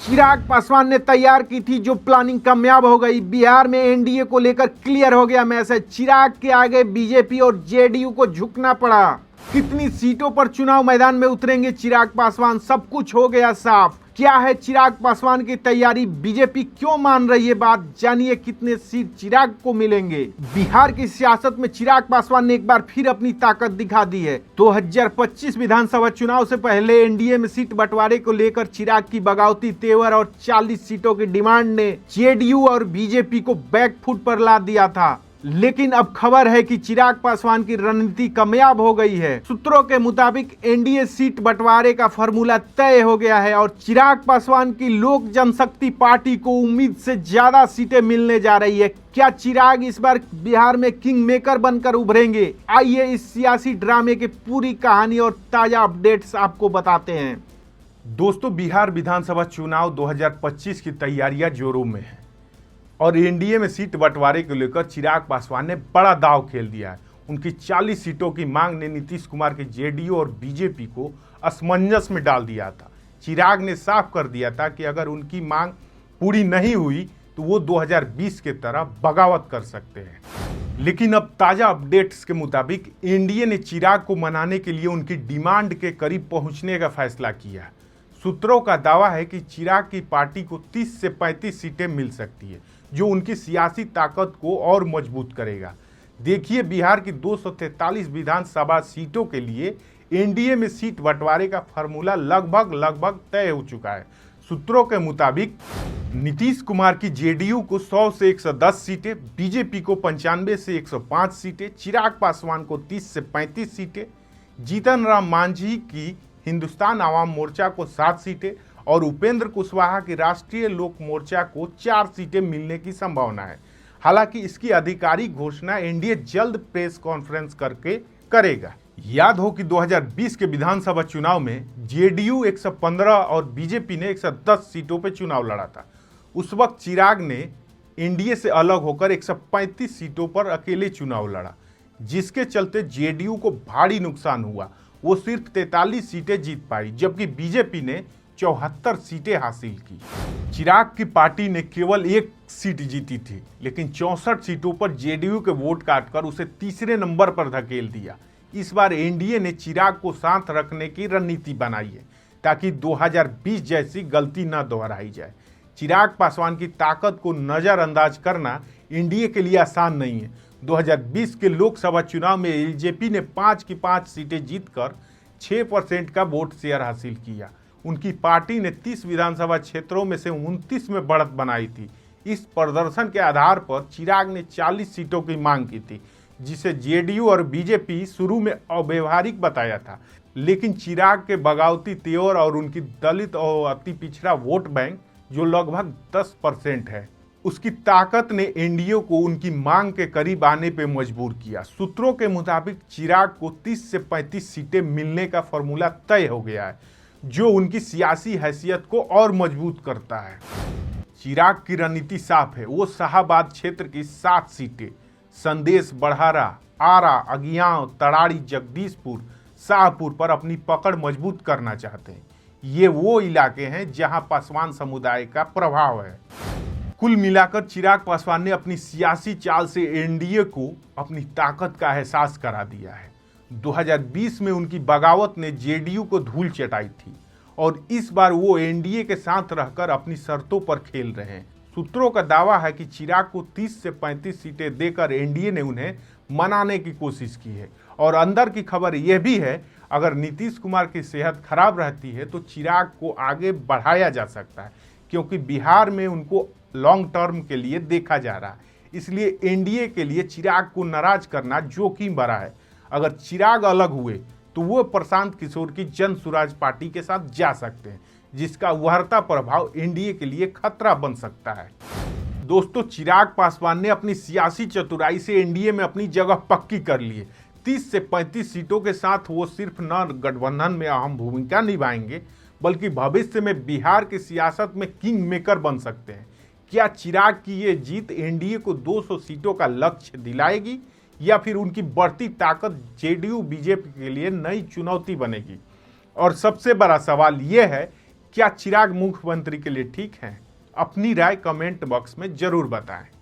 चिराग पासवान ने तैयार की थी जो प्लानिंग कामयाब हो गई। बिहार में एनडीए को लेकर क्लियर हो गया मैसेज। चिराग के आगे बीजेपी और जेडीयू को झुकना पड़ा। कितनी सीटों पर चुनाव मैदान में उतरेंगे चिराग पासवान, सब कुछ हो गया साफ। क्या है चिराग पासवान की तैयारी, बीजेपी क्यों मान रही है बात, जानिए कितने सीट चिराग को मिलेंगे। बिहार की सियासत में चिराग पासवान ने एक बार फिर अपनी ताकत दिखा दी है। 2025 विधानसभा चुनाव से पहले एनडीए में सीट बंटवारे को लेकर चिराग की बगावती तेवर और 40 सीटों की डिमांड ने जेडीयू और बीजेपी को बैकफुट पर ला दिया था। लेकिन अब खबर है कि चिराग पासवान की रणनीति कामयाब हो गई है। सूत्रों के मुताबिक एनडीए सीट बंटवारे का फार्मूला तय हो गया है और चिराग पासवान की लोक जनशक्ति पार्टी को उम्मीद से ज्यादा सीटें मिलने जा रही है। क्या चिराग इस बार बिहार में किंग मेकर बनकर उभरेंगे? आइए इस सियासी ड्रामे की पूरी कहानी और ताजा अपडेट्स आपको बताते हैं। दोस्तों, बिहार विधानसभा चुनाव 2025 की तैयारियां जोरों में है और एनडीए में सीट बंटवारे को लेकर चिराग पासवान ने बड़ा दांव खेल दिया है। उनकी 40 सीटों की मांग ने नीतीश कुमार के जेडीयू और बीजेपी को असमंजस में डाल दिया था। चिराग ने साफ कर दिया था कि अगर उनकी मांग पूरी नहीं हुई तो वो 2020 के तरह बगावत कर सकते हैं। लेकिन अब ताजा अपडेट्स के मुताबिक एनडीए ने चिराग को मनाने के लिए उनकी डिमांड के करीब पहुंचने का फैसला किया है। सूत्रों का दावा है कि चिराग की पार्टी को 30 से 35 सीटें मिल सकती है, जो उनकी सियासी ताकत को और मजबूत करेगा। देखिए, बिहार की 243 विधानसभा सीटों के लिए एनडीए में सीट बंटवारे का फार्मूला लगभग तय हो चुका है। सूत्रों के मुताबिक नीतीश कुमार की जेडीयू को 100 से 110 सीटें, बीजेपी को 95 से 105 सीटें, चिराग पासवान को 30 से 35 सीटें, जीतन राम मांझी की हिंदुस्तान आवाम मोर्चा को 7 सीटें और उपेंद्र कुशवाहा की राष्ट्रीय लोक मोर्चा को 4 सीटें मिलने की संभावना है। हालांकि इसकी आधिकारिक घोषणा एनडीए जल्द प्रेस कॉन्फ्रेंस करके करेगा। याद हो कि 2020 के विधानसभा चुनाव में जेडीयू 115 और बीजेपी ने 110 सीटों पर चुनाव लड़ा था। उस वक्त चिराग ने एनडीए से अलग होकर 135 सीटों पर अकेले चुनाव लड़ा, जिसके चलते जेडीयू को भारी नुकसान हुआ। वो सिर्फ 43 सीटें जीत पाई, जबकि बीजेपी ने 74 सीटें हासिल की। चिराग की पार्टी ने केवल 1 सीट जीती थी, लेकिन 64 सीटों पर जेडीयू के वोट काटकर उसे तीसरे नंबर पर धकेल दिया। इस बार एनडीए ने चिराग को साथ रखने की रणनीति बनाई है ताकि 2020 जैसी गलती न दोहराई जाए। चिराग पासवान की ताकत को नजरअंदाज करना एनडीए के लिए आसान नहीं है। 2020 के लोकसभा चुनाव में एलजेपी ने 5 की 5 सीटें जीतकर 6% का वोट शेयर हासिल किया। उनकी पार्टी ने 30 विधानसभा क्षेत्रों में से 29 में बढ़त बनाई थी। इस प्रदर्शन के आधार पर चिराग ने 40 सीटों की मांग की थी, जिसे जेडीयू और बीजेपी शुरू में अव्यवहारिक बताया था। लेकिन चिराग के बगावती तेवर और उनकी दलित और अति पिछड़ा वोट बैंक, जो लगभग 10% है, उसकी ताकत ने एनडीए को उनकी मांग के करीब आने पर मजबूर किया। सूत्रों के मुताबिक चिराग को 30 से 35 सीटें मिलने का फॉर्मूला तय हो गया है, जो उनकी सियासी हैसियत को और मजबूत करता है। चिराग की रणनीति साफ है। वो शाहाबाद क्षेत्र की 7 सीटें, संदेश, बढ़ारा, आरा, अगियाव, तड़ाड़ी, जगदीशपुर, शाहपुर पर अपनी पकड़ मजबूत करना चाहते हैं। ये वो इलाके हैं जहां पासवान समुदाय का प्रभाव है। कुल मिलाकर चिराग पासवान ने अपनी सियासी चाल से एनडीए को अपनी ताकत का एहसास करा दिया है। 2020 में उनकी बगावत ने जेडीयू को धूल चटाई थी और इस बार वो एनडीए के साथ रहकर अपनी शर्तों पर खेल रहे हैं। सूत्रों का दावा है कि चिराग को 30 से 35 सीटें देकर एनडीए ने उन्हें मनाने की कोशिश की है। और अंदर की खबर यह भी है, अगर नीतीश कुमार की सेहत खराब रहती है तो चिराग को आगे बढ़ाया जा सकता है, क्योंकि बिहार में उनको लॉन्ग टर्म के लिए देखा जा रहा है। इसलिए एनडीए के लिए चिराग को नाराज करना जोखिम भरा है। अगर चिराग अलग हुए तो वो प्रशांत किशोर की जन स्वराज पार्टी के साथ जा सकते हैं, जिसका उभरता प्रभाव एनडीए के लिए खतरा बन सकता है। दोस्तों, चिराग पासवान ने अपनी सियासी चतुराई से एनडीए में अपनी जगह पक्की कर ली है। 30 से 35 सीटों के साथ वो सिर्फ न गठबंधन में अहम भूमिका निभाएंगे, बल्कि भविष्य में बिहार की सियासत में किंग मेकर बन सकते हैं। क्या चिराग की ये जीत एनडीए को 200 सीटों का लक्ष्य दिलाएगी या फिर उनकी बढ़ती ताकत जेडीयू बीजेपी के लिए नई चुनौती बनेगी? और सबसे बड़ा सवाल यह है क्या चिराग मुख्यमंत्री के लिए ठीक है? अपनी राय कमेंट बॉक्स में जरूर बताएं।